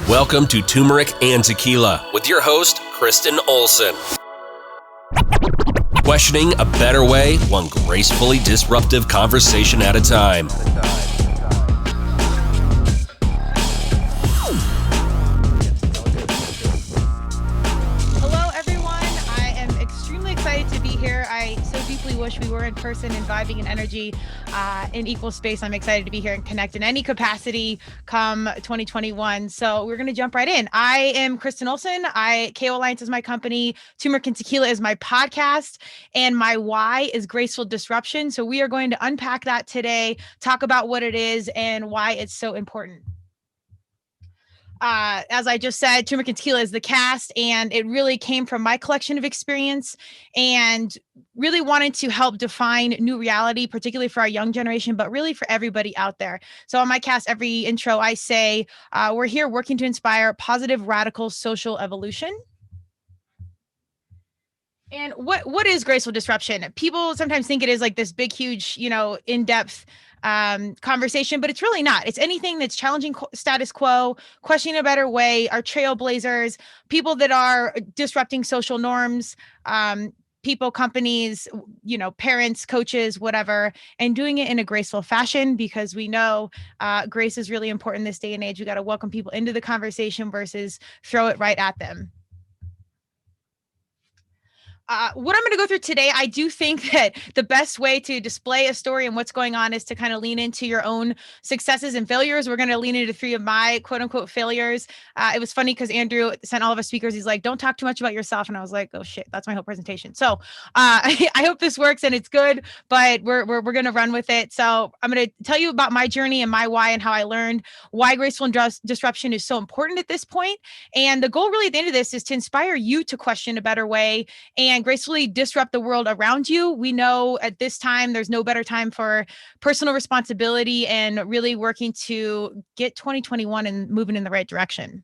Welcome to Turmeric and Tequila with your host, KRISTEN Olson. Questioning a better way, one gracefully disruptive conversation at a time. Hello, everyone. I am extremely excited to be here. I so deeply wish we were in person and vibing in energy in equal space. I'm excited to be here and connect in any capacity come 2021. So we're going to jump right in. I am KRISTEN Olson. KO Alliance is my company. Turmeric and Tequila is my podcast. And my why is Graceful Disruption. So we are going to unpack that today, talk about what it is and why it's so important. As I just said, Turmeric and Tequila is the cast, and it really came from my collection of experience and really wanted to help define new reality, particularly for our young generation, but really for everybody out there. So on my cast, every intro I say, we're here working to inspire positive, radical social evolution. And what is graceful disruption? People sometimes think it is like this big, huge, in-depth conversation, but it's really not. It's anything that's challenging status quo, questioning a better way, our trailblazers, people that are disrupting social norms, people, companies, parents, coaches, whatever, and doing it in a graceful fashion, because we know grace is really important this day and age. We got to welcome people into the conversation versus throw it right at them. What I'm going to go through today, I do think that the best way to display a story and what's going on is to kind of lean into your own successes and failures. We're going to lean into 3 of my quote unquote failures. It was funny because Andrew sent all of us speakers. He's like, don't talk too much about yourself. And I was like, oh shit, that's my whole presentation. So I hope this works and it's good, but we're going to run with it. So I'm going to tell you about my journey and my why and how I learned why graceful disruption is so important at this point. And the goal really at the end of this is to inspire you to question a better way and gracefully disrupt the world around you. We know at this time, there's no better time for personal responsibility and really working to get 2021 and moving in the right direction.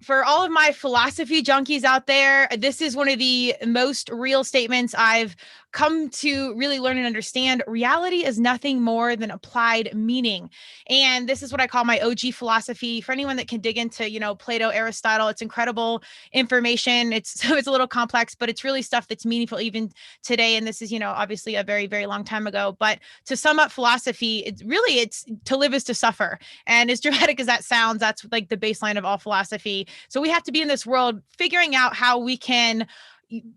For all of my philosophy junkies out there, this is one of the most real statements I've come to really learn and understand. Reality is nothing more than applied meaning. And this is what I call my OG philosophy. For anyone that can dig into, Plato, Aristotle, it's incredible information. It's a little complex, but it's really stuff that's meaningful even today. And this is, obviously a very, very long time ago. But to sum up philosophy, it's to live is to suffer. And as dramatic as that sounds, that's like the baseline of all philosophy. So we have to be in this world figuring out how we can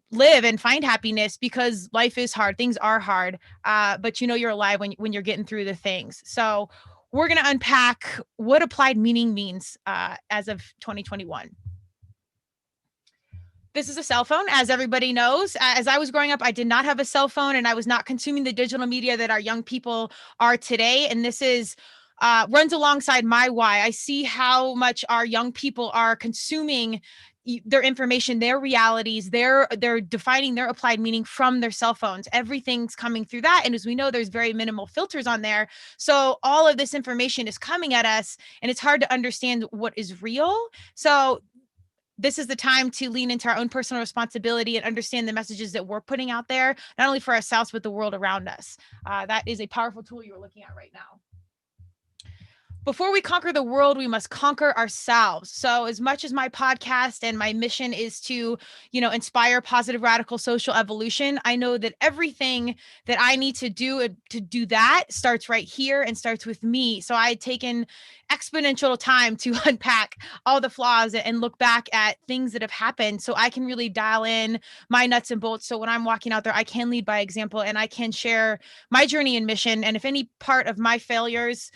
live and find happiness, because life is hard. Things are hard, but you're alive when you're getting through the things. So we're going to unpack what applied meaning means as of 2021. This is a cell phone, as everybody knows. As I was growing up, I did not have a cell phone, and I was not consuming the digital media that our young people are today. And this is runs alongside my why. I see how much our young people are consuming their information, their realities, they're defining their applied meaning from their cell phones. Everything's coming through that. And as we know, there's very minimal filters on there. So all of this information is coming at us, and it's hard to understand what is real. So this is the time to lean into our own personal responsibility and understand the messages that we're putting out there, not only for ourselves, but the world around us. That is a powerful tool you're looking at right now. Before we conquer the world, we must conquer ourselves. So as much as my podcast and my mission is to, inspire positive, radical social evolution, I know that everything that I need to do that starts right here and starts with me. So I had taken exponential time to unpack all the flaws and look back at things that have happened so I can really dial in my nuts and bolts. So when I'm walking out there, I can lead by example and I can share my journey and mission. And if any part of my failures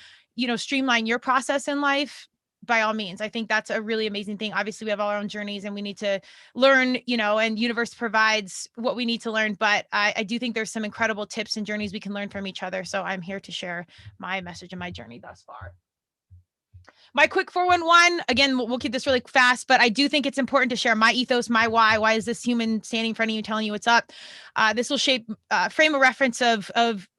streamline your process in life, by all means. I think that's a really amazing thing. Obviously, we have all our own journeys and we need to learn, and universe provides what we need to learn. But I do think there's some incredible tips and journeys we can learn from each other. So I'm here to share my message and my journey thus far. My quick 411, again, we'll keep this really fast, but I do think it's important to share my ethos, my why. Why is this human standing in front of you telling you what's up? This will frame a reference of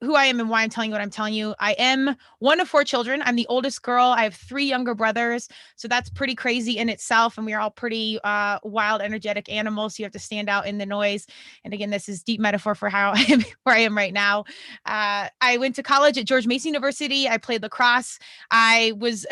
who I am and why I'm telling you what I'm telling you. I am one of 4 children. I'm the oldest girl. I have 3 younger brothers. So that's pretty crazy in itself. And we are all pretty wild, energetic animals. So you have to stand out in the noise. And again, this is deep metaphor for how I am where I am right now. I went to college at George Mason University. I played lacrosse. I was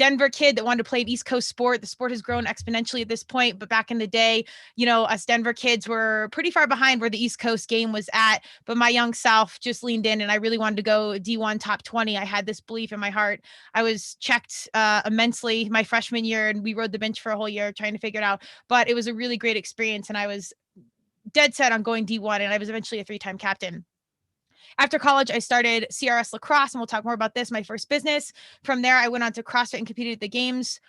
Denver kid that wanted to play an East Coast sport. The sport has grown exponentially at this point, but back in the day, us Denver kids were pretty far behind where the East Coast game was at. But my young self just leaned in, and I really wanted to go D1 top 20. I had this belief in my heart. I was checked immensely my freshman year, and we rode the bench for a whole year trying to figure it out. But it was a really great experience, and I was dead set on going D1, and I was eventually a 3-time captain. After college, I started CRS lacrosse, and we'll talk more about this, my first business. From there, I went on to CrossFit and competed at the games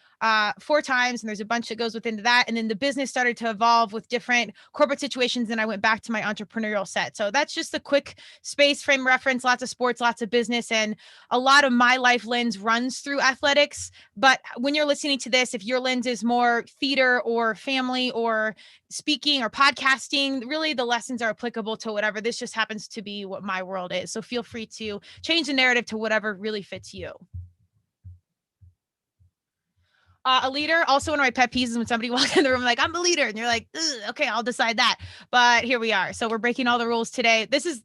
4 times, and there's a bunch that goes within that. And then the business started to evolve with different corporate situations, and I went back to my entrepreneurial set. So that's just a quick space frame reference, lots of sports, lots of business, and a lot of my life lens runs through athletics. But when you're listening to this, if your lens is more theater or family or speaking or podcasting, really the lessons are applicable to whatever. This just happens to be what my world is. So feel free to change the narrative to whatever really fits you. A leader, also one of my pet peeves is when somebody walks in the room like, I'm a leader. And you're like, okay, I'll decide that. But here we are. So we're breaking all the rules today. This is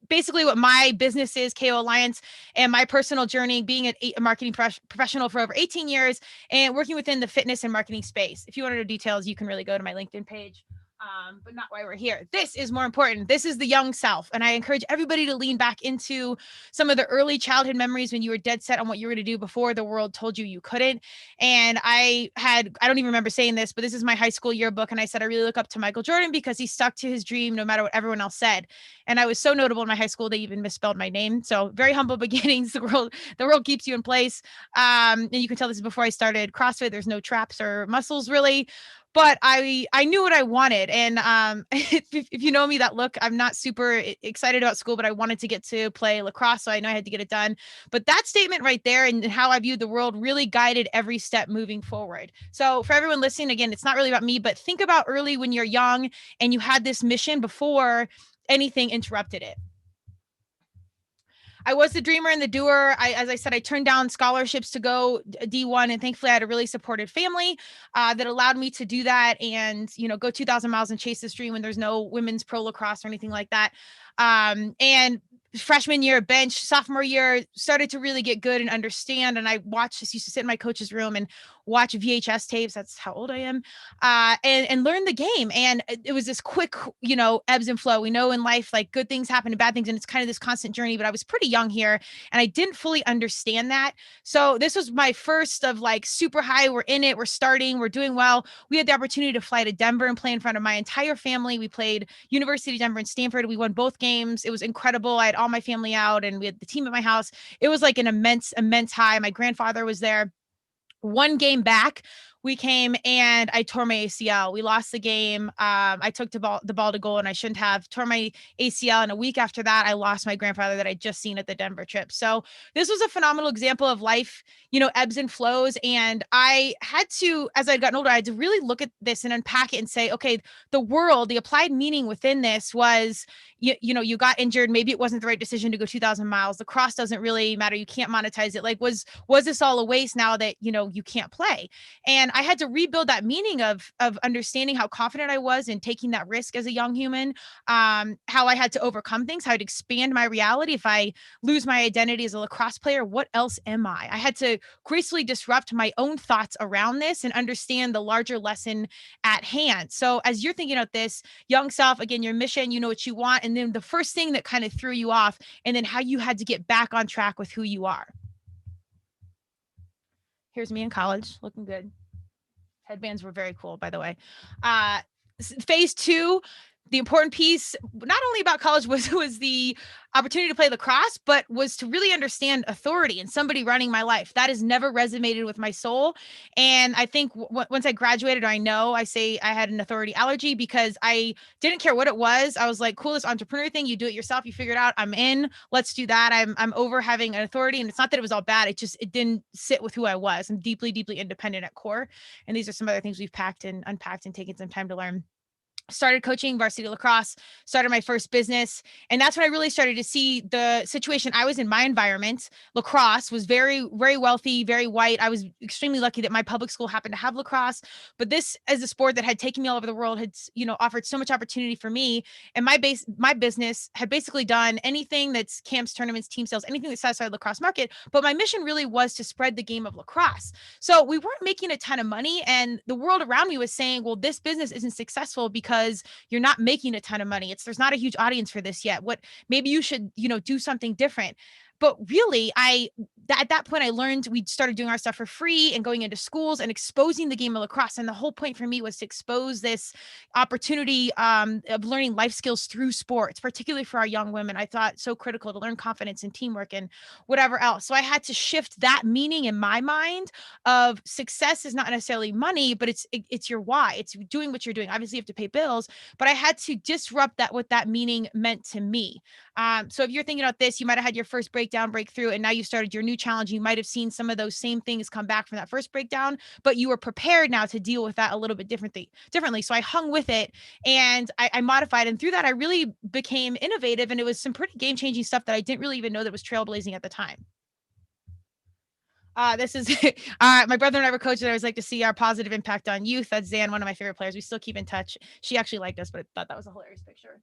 basically what my business is, KO Alliance, and my personal journey being a marketing professional for over 18 years and working within the fitness and marketing space. If you want to know details, you can really go to my LinkedIn page. But not why we're here. This is more important. This is the young self. And I encourage everybody to lean back into some of the early childhood memories when you were dead set on what you were going to do before the world told you you couldn't. And I don't even remember saying this, but this is my high school yearbook. And I said, I really look up to Michael Jordan because he stuck to his dream no matter what everyone else said. And I was so notable in my high school, they even misspelled my name. So very humble beginnings. The world keeps you in place. And you can tell this is before I started CrossFit. There's no traps or muscles really. But I knew what I wanted. And if you know me, that look, I'm not super excited about school, but I wanted to get to play lacrosse. So I know I had to get it done. But that statement right there and how I viewed the world really guided every step moving forward. So for everyone listening, again, it's not really about me, but think about early when you're young and you had this mission before anything interrupted it. I was the dreamer and the doer. As I said, I turned down scholarships to go D1, and thankfully I had a really supportive family that allowed me to do that and, go 2,000 miles and chase this dream when there's no women's pro lacrosse or anything like that. And freshman year bench, sophomore year started to really get good and understand. And I used to sit in my coach's room and watch VHS tapes. That's how old I am. And learn the game. And it was this quick, ebbs and flow. We know in life, like good things happen and bad things. And it's kind of this constant journey, but I was pretty young here and I didn't fully understand that. So this was my first of like super high. We're in it. We're starting. We're doing well. We had the opportunity to fly to Denver and play in front of my entire family. We played University of Denver and Stanford. We won both games. It was incredible. I had all my family out and we had the team at my house. It was like an immense high. My grandfather was there. One game back, we came and I tore my ACL. We lost the game. I took the ball to goal and I shouldn't have. Tore my ACL. And a week after that, I lost my grandfather that I'd just seen at the Denver trip. So this was a phenomenal example of life, ebbs and flows. And I had to, as I'd gotten older, I had to really look at this and unpack it and say, okay, the world, the applied meaning within this was, you got injured. Maybe it wasn't the right decision to go 2,000 miles. The cross doesn't really matter. You can't monetize it. Like, was this all a waste now that, you can't play? And I had to rebuild that meaning of understanding how confident I was in taking that risk as a young human, how I had to overcome things, how I'd expand my reality. If I lose my identity as a lacrosse player, what else am I? I had to gracefully disrupt my own thoughts around this and understand the larger lesson at hand. So as you're thinking about this, young self, again, your mission, you know what you want, and then the first thing that kind of threw you off, and then how you had to get back on track with who you are. Here's me in college, looking good. Headbands were very cool, by the way. Phase 2, the important piece, not only about college was the opportunity to play lacrosse, but was to really understand authority and somebody running my life. That has never resonated with my soul. And I think once I graduated, I say I had an authority allergy because I didn't care what it was. I was like, cool, this entrepreneur thing, you do it yourself, you figure it out. I'm in, let's do that. I'm over having an authority. And it's not that it was all bad. It didn't sit with who I was. I'm deeply, deeply independent at core. And these are some other things we've packed and unpacked and taken some time to learn. started coaching varsity lacrosse, started my first business. And that's when I really started to see the situation I was in. My environment, lacrosse, was very, very wealthy, very white. I was extremely lucky that my public school happened to have lacrosse, but this as a sport that had taken me all over the world had, offered so much opportunity for me. And my business had basically done anything that's camps, tournaments, team sales, anything that satisfied the lacrosse market. But my mission really was to spread the game of lacrosse. So we weren't making a ton of money. And the world around me was saying, well, this business isn't successful because you're not making a ton of money. There's not a huge audience for this yet. Maybe you should, do something different. But really, at that point, I learned we started doing our stuff for free and going into schools and exposing the game of lacrosse. And the whole point for me was to expose this opportunity of learning life skills through sports, particularly for our young women. I thought so critical to learn confidence and teamwork and whatever else. So I had to shift that meaning in my mind of success is not necessarily money, but it's your why. It's doing what you're doing. Obviously, you have to pay bills, but I had to disrupt that, what that meaning meant to me. So if you're thinking about this, you might have had your first breakthrough, and now you started your new challenge. You might have seen some of those same things come back from that first breakdown, but you were prepared now to deal with that a little bit differently. So I hung with it and I modified. And through that, I really became innovative. And it was some pretty game-changing stuff that I didn't really even know that was trailblazing at the time. This is my brother and I were coaches. I always like to see our positive impact on youth. That's Zan, one of my favorite players. We still keep in touch. She actually liked us, but I thought that was a hilarious picture.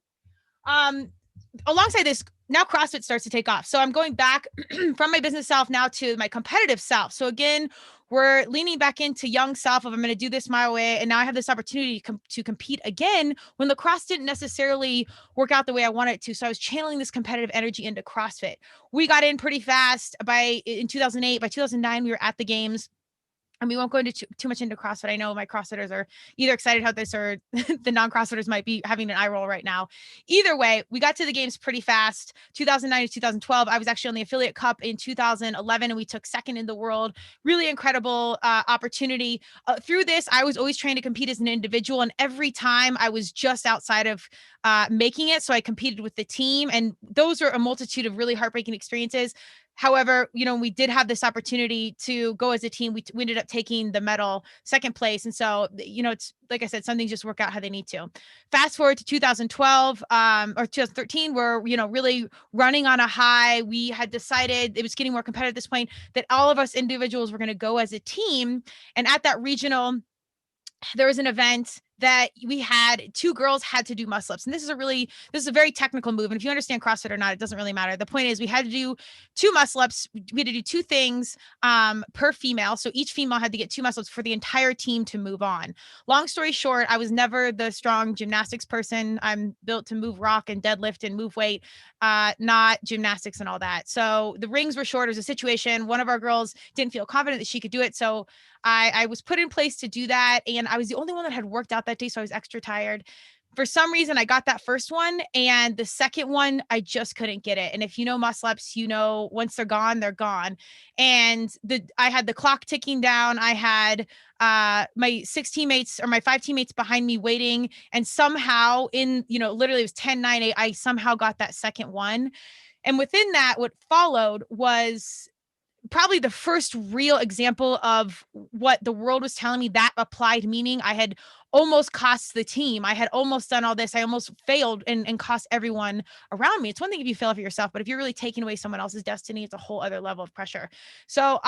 Alongside this, now CrossFit starts to take off. So I'm going back from my business self now to my competitive self. So again, we're leaning back into young self of I'm going to do this my way. And now I have this opportunity to compete again when lacrosse didn't necessarily work out the way I wanted it to. So I was channeling this competitive energy into CrossFit. We got in pretty fast in 2008. By 2009, we were at the games. And we won't go into too much into CrossFit. I know my CrossFitters are either excited how this or the non-CrossFitters might be having an eye roll right now. Either way, we got to the games pretty fast. 2009 to 2012, I was actually on the Affiliate Cup in 2011, and we took second in the world. Really incredible opportunity. Through this, I was always trying to compete as an individual, and every time I was just outside of making it. So I competed with the team, and those are a multitude of really heartbreaking experiences. However, we did have this opportunity to go as a team. We ended up taking the medal, second place. And so, it's like I said, some things just work out how they need to. Fast forward to 2012 or 2013, we're, really running on a high. We had decided, it was getting more competitive at this point, that all of us individuals were going to go as a team. And at that regional, there was an event that we had, two girls had to do muscle ups. And this is a very technical move. And if you understand CrossFit or not, it doesn't really matter. The point is we had to do two muscle ups. We had to do two things per female. So each female had to get two muscle ups for the entire team to move on. Long story short, I was never the strong gymnastics person. I'm built to move rock and deadlift and move weight, not gymnastics and all that. So the rings were short. It was a situation. One of our girls didn't feel confident that she could do it. So I was put in place to do that. And I was the only one that had worked out that day. So I was extra tired. For some reason, I got that first one, and the second one, I just couldn't get it. And if you know muscle ups, once they're gone, they're gone. And I had the clock ticking down. I had my 6 teammates or my 5 teammates behind me waiting. And somehow literally it was 10-9, I somehow got that second one. And within that, what followed was probably the first real example of what the world was telling me, that applied meaning. I had almost cost the team. I had almost done all this. I almost failed and cost everyone around me. It's one thing if you fail for yourself, but if you're really taking away someone else's destiny, it's a whole other level of pressure. So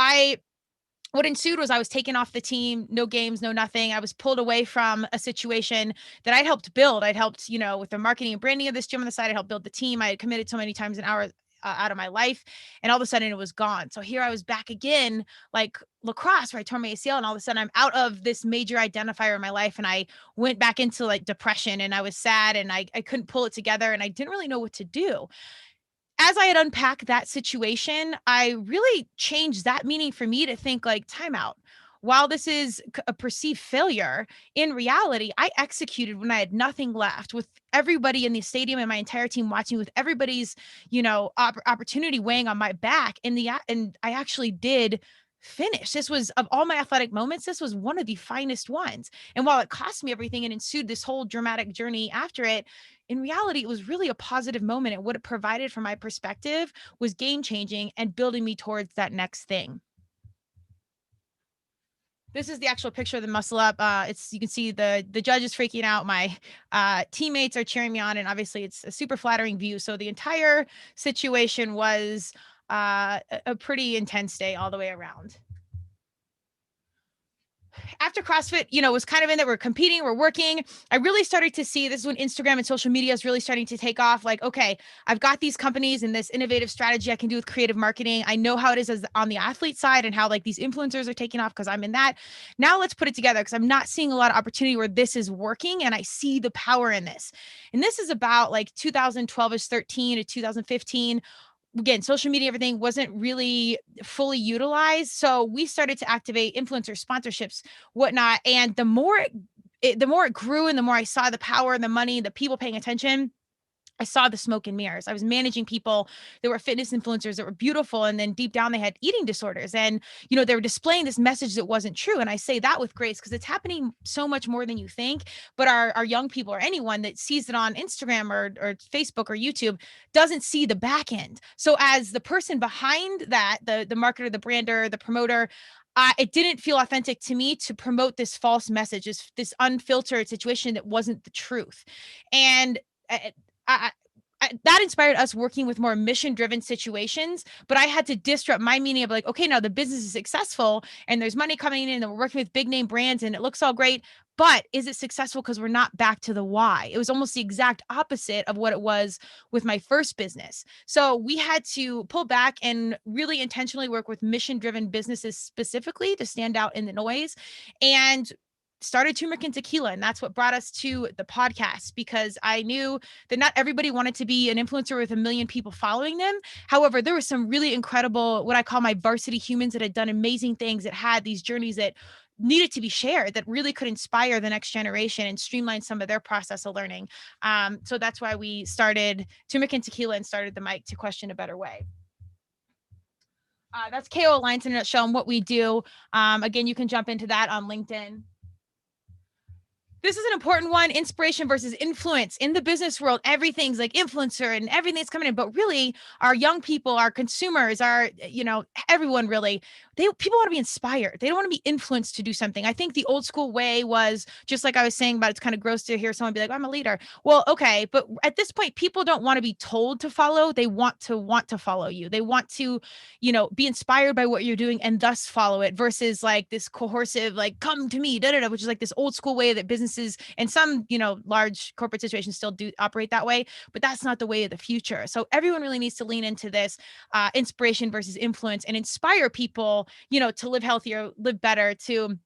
what ensued was I was taken off the team, no games, no nothing. I was pulled away from a situation that I'd helped build. I'd helped, with the marketing and branding of this gym on the side, I helped build the team. I had committed so many times an hour out of my life, and all of a sudden it was gone. So here I was back again, like lacrosse, where I tore my ACL, and all of a sudden I'm out of this major identifier in my life, and I went back into like depression, and I was sad, and I couldn't pull it together, and I didn't really know what to do. As I had unpacked that situation, I really changed that meaning for me to think like, timeout. While this is a perceived failure, in reality, I executed when I had nothing left, with everybody in the stadium and my entire team watching, with everybody's, opportunity weighing on my back. And I actually did finish. This was, of all my athletic moments, this was one of the finest ones. And while it cost me everything and ensued this whole dramatic journey after it, in reality, it was really a positive moment. And what it provided from my perspective was game changing and building me towards that next thing. This is the actual picture of the muscle up. You can see the judge is freaking out. My teammates are cheering me on, and obviously it's a super flattering view. So the entire situation was a pretty intense day all the way around. After CrossFit, was kind of in that we're competing, we're working, I really started to see this is when Instagram and social media is really starting to take off. Like, okay, I've got these companies and this innovative strategy I can do with creative marketing. I know how it is as on the athlete side and how like these influencers are taking off because I'm in that. Now let's put it together because I'm not seeing a lot of opportunity where this is working and I see the power in this. And this is about like 2012ish, 13 to 2015. Again, social media, everything wasn't really fully utilized. So we started to activate influencer sponsorships, whatnot. And the more it grew and the more I saw the power and the money, the people paying attention, I saw the smoke and mirrors. I was managing people that were fitness influencers that were beautiful. And then deep down, they had eating disorders. And, they were displaying this message that wasn't true. And I say that with grace because it's happening so much more than you think. But our young people or anyone that sees it on Instagram or Facebook or YouTube doesn't see the back end. So as the person behind that, the marketer, the brander, the promoter, it didn't feel authentic to me to promote this false message, this unfiltered situation that wasn't the truth. And I, that inspired us working with more mission-driven situations, but I had to disrupt my meaning of like, okay, now the business is successful and there's money coming in and we're working with big name brands and it looks all great, but is it successful because we're not back to the why? It was almost the exact opposite of what it was with my first business. So we had to pull back and really intentionally work with mission-driven businesses specifically to stand out in the noise, and started Turmeric and Tequila. And that's what brought us to the podcast, because I knew that not everybody wanted to be an influencer with 1 million people following them. However, there were some really incredible, what I call my varsity humans, that had done amazing things, that had these journeys that needed to be shared, that really could inspire the next generation and streamline some of their process of learning. So that's why we started Turmeric and Tequila and started the Mic to Question a Better Way. That's KO Alliance in a nutshell and what we do. Again, you can jump into that on LinkedIn. This is an important one: inspiration versus influence. In the business world, everything's like influencer and everything's coming in, but really our young people, our consumers, everyone really, people want to be inspired. They don't want to be influenced to do something. I think the old school way was just like I was saying about, it's kind of gross to hear someone be like, I'm a leader. Well, okay. But at this point, people don't want to be told to follow. They want to follow you. They want to, be inspired by what you're doing and thus follow it, versus like this coercive, like, come to me, which is like this old school way that businesses and some, large corporate situations still do operate that way, but that's not the way of the future. So everyone really needs to lean into this inspiration versus influence and inspire people, to live healthier, live better, to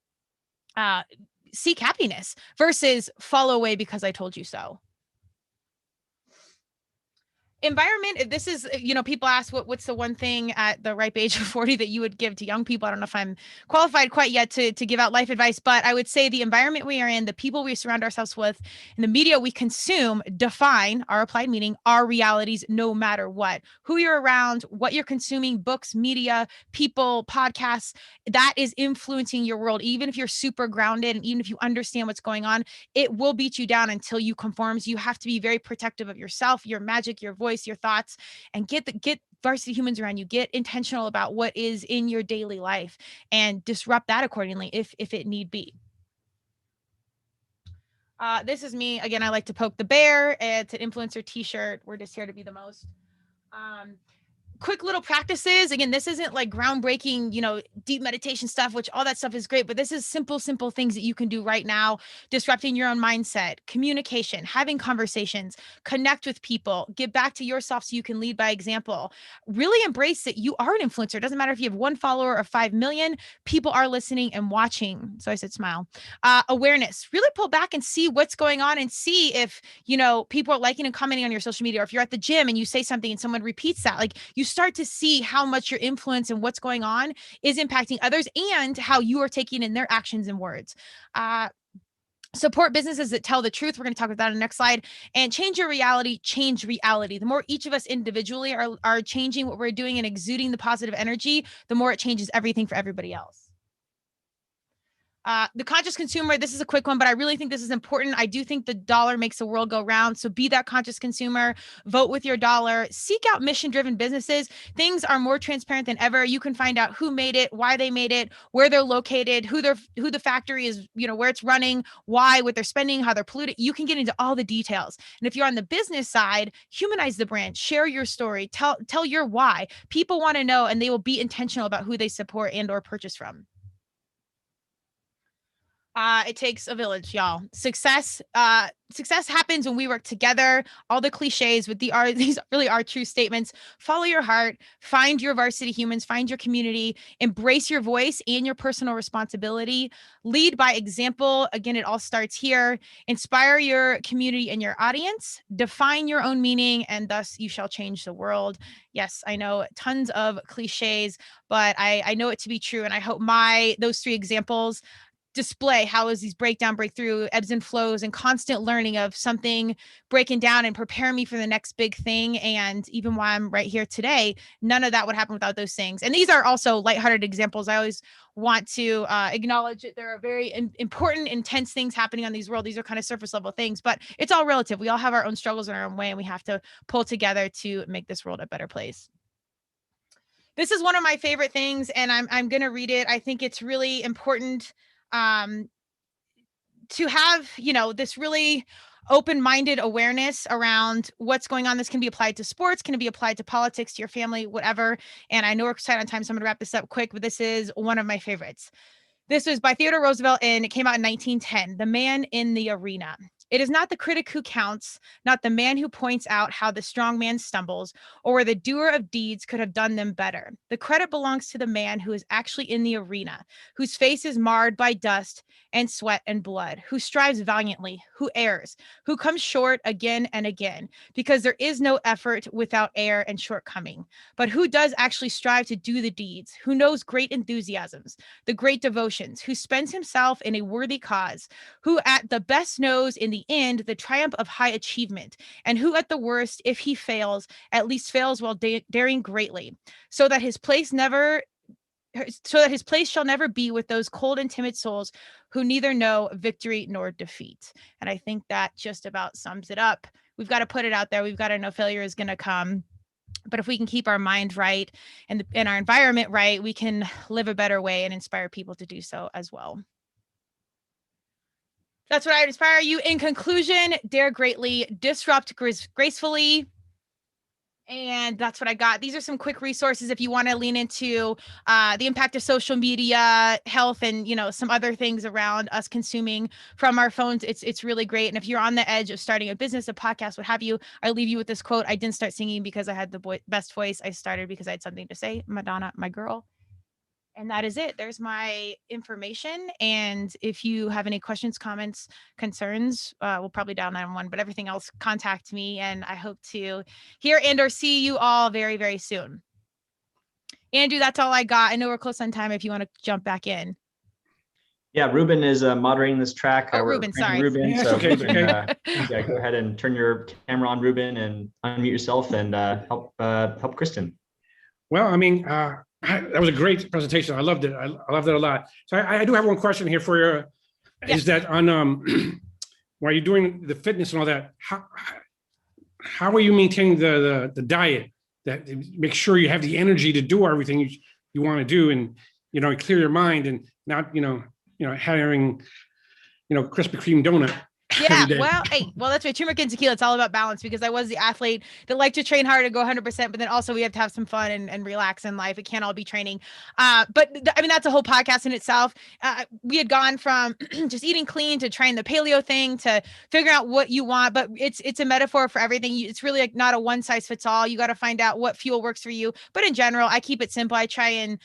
seek happiness, versus follow away because I told you so. Environment. This is, people ask what's the one thing at the ripe age of 40 that you would give to young people. I don't know if I'm qualified quite yet to give out life advice, but I would say the environment we are in, the people we surround ourselves with, and the media we consume define our applied meaning, our realities, no matter what. Who you're around, what you're consuming, books, media, people, podcasts, that is influencing your world. Even if you're super grounded and even if you understand what's going on, it will beat you down until you conform. So you have to be very protective of yourself, your magic, your voice, your thoughts, and get varsity humans around you. Get intentional about what is in your daily life and disrupt that accordingly if it need be. This is me. Again, I like to poke the bear. It's an influencer t-shirt. We're just here to be the most. Quick little practices. Again, this isn't like groundbreaking, deep meditation stuff, which all that stuff is great, but this is simple things that you can do right now. Disrupting your own mindset, communication, having conversations, connect with people, get back to yourself so you can lead by example. Really embrace that you are an influencer. It doesn't matter if you have 1 follower or 5 million, people are listening and watching. So I said, smile. Awareness, really pull back and see what's going on and see if, people are liking and commenting on your social media, or if you're at the gym and you say something and someone repeats that, like, you start to see how much your influence and what's going on is impacting others and how you are taking in their actions and words. Support businesses that tell the truth. We're going to talk about that on the next slide. And change your reality, change reality. The more each of us individually are changing what we're doing and exuding the positive energy, the more it changes everything for everybody else. The conscious consumer, this is a quick one, but I really think this is important. I do think the dollar makes the world go round. So be that conscious consumer, vote with your dollar, seek out mission-driven businesses. Things are more transparent than ever. You can find out who made it, why they made it, where they're located, who the factory is, where it's running, why, what they're spending, how they're polluted. You can get into all the details. And if you're on the business side, humanize the brand, share your story, tell your why. People want to know, and they will be intentional about who they support and or purchase from. It takes a village, y'all. Success happens when we work together. All the cliches, but these really are true statements. Follow your heart, find your varsity humans, find your community, embrace your voice and your personal responsibility. Lead by example. Again, it all starts here. Inspire your community and your audience. Define your own meaning, and thus you shall change the world. Yes, I know tons of cliches, but I know it to be true, and I hope those 3 examples display how is these breakthrough, ebbs and flows, and constant learning of something breaking down and prepare me for the next big thing. And even while I'm right here today, none of that would happen without those things. And these are also lighthearted examples. I always want to acknowledge that there are very important, intense things happening on these world. These are kind of surface level things, but it's all relative. We all have our own struggles in our own way, and we have to pull together to make this world a better place. This is one of my favorite things, and I'm going to read it. I think it's really important to have, this really open-minded awareness around what's going on. This can be applied to sports, can be applied to politics, to your family, whatever. And I know we're tight on time, so I'm gonna wrap this up quick, but this is one of my favorites. This was by Theodore Roosevelt, and it came out in 1910, The Man in the Arena. It is not the critic who counts, not the man who points out how the strong man stumbles, or where the doer of deeds could have done them better. The credit belongs to the man who is actually in the arena, whose face is marred by dust and sweat and blood, who strives valiantly, who errs, who comes short again and again, because there is no effort without error and shortcoming. But who does actually strive to do the deeds, who knows great enthusiasms, the great devotions, who spends himself in a worthy cause, who at the best knows in the end the triumph of high achievement, and who at the worst, if he fails, at least fails while daring greatly, so that his place shall never be with those cold and timid souls who neither know victory nor defeat. And I think that just about sums it up. We've got to put it out there. We've got to know failure is going to come. But if we can keep our mind right and our environment right, we can live a better way and inspire people to do so as well. That's what I would inspire you. In conclusion, dare greatly, disrupt gracefully. And that's what I got. These are some quick resources if you want to lean into the impact of social media, health, and some other things around us consuming from our phones. It's really great. And if you're on the edge of starting a business, a podcast, what have you, I leave you with this quote. I didn't start singing because I had the best voice. I started because I had something to say. Madonna, my girl. And that is it. There's my information. And if you have any questions, comments, concerns, we'll probably dial 911, but everything else, contact me. And I hope to hear and or see you all very, very soon. Andrew, that's all I got. I know we're close on time if you want to jump back in. Yeah, Ruben is moderating this track. Oh, Ruben, sorry. Ruben, Yeah, so okay, okay. yeah, go ahead and turn your camera on, Ruben, and unmute yourself and help KRISTEN. Well, I mean, that was a great presentation. I loved it. I loved it a lot. So I do have one question here for you. Yes. Is that on while you're doing the fitness and all that, how are you maintaining the diet that make sure you have the energy to do everything you want to do, and clear your mind and not having Krispy Kreme donut. Yeah, well, that's right. Turmeric and tequila, it's all about balance, because I was the athlete that liked to train hard and go 100%, but then also we have to have some fun and relax in life. It can't all be training. But I mean, that's a whole podcast in itself. We had gone from just eating clean to trying the paleo thing to figuring out what you want, but it's a metaphor for everything. It's really like not a one size fits all. You got to find out what fuel works for you. But in general, I keep it simple. I try and,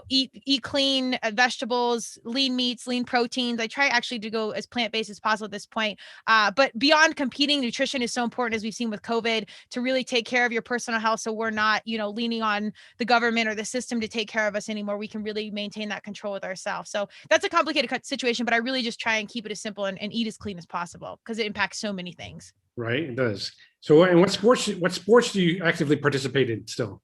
eat clean vegetables, lean meats, lean proteins. I try actually to go as plant-based as possible at this point. But beyond competing, nutrition is so important, as we've seen with COVID, to really take care of your personal health. So we're not, leaning on the government or the system to take care of us anymore. We can really maintain that control with ourselves. So that's a complicated situation, but I really just try and keep it as simple and eat as clean as possible, because it impacts so many things. Right, it does. So, and what sports do you actively participate in still?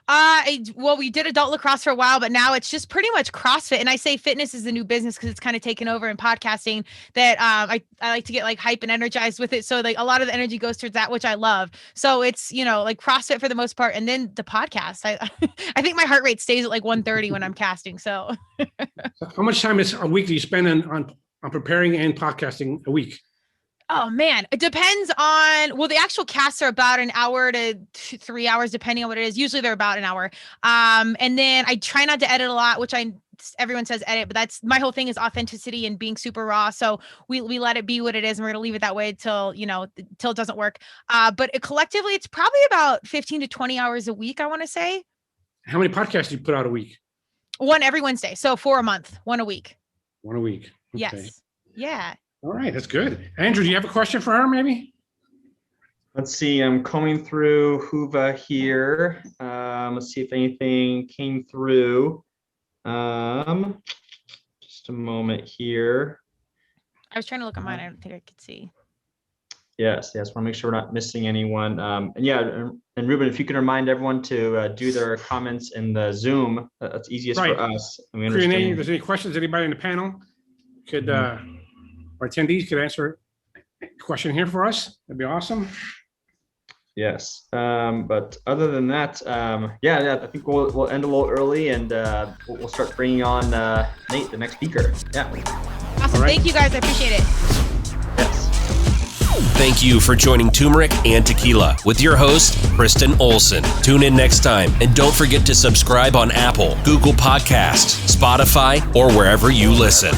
Well, we did adult lacrosse for a while, but now it's just pretty much CrossFit. And I say fitness is the new business because it's kind of taken over in podcasting that I like to get like hype and energized with it. So like a lot of the energy goes towards that, which I love. So it's, like CrossFit for the most part. And then the podcast, I think my heart rate stays at like 130 when I'm casting. So How much time a week do you spend on preparing and podcasting a week? Oh man, it depends on, well, the actual casts are about an hour to 3 hours, depending on what it is. Usually they're about an hour. And then I try not to edit a lot, which everyone says edit, but that's my whole thing is authenticity and being super raw. So we let it be what it is. And we're going to leave it that way till it doesn't work. But collectively, it's probably about 15 to 20 hours a week, I want to say. How many podcasts do you put out a week? One every Wednesday. So 4 a month, one a week. One a week. Okay. Yes. Yeah. All right, that's good. Andrew, do you have a question for her, maybe? Let's see. I'm combing through Hoova here. Let's see if anything came through. Just a moment here. I was trying to look at mine. I don't think I could see. Yes. Want to make sure we're not missing anyone. And Ruben, if you can remind everyone to do their comments in the Zoom, that's easiest for us. And we understand. If there's any questions, anybody in the panel could. Our attendees could answer a question here for us. That'd be awesome. Yes. But other than that, I think we'll end a little early and we'll start bringing on Nate, the next speaker. Yeah. Awesome. Right. Thank you guys. I appreciate it. Yes. Thank you for joining Turmeric and Tequila with your host, KRISTEN Olson. Tune in next time and don't forget to subscribe on Apple, Google Podcasts, Spotify, or wherever you listen.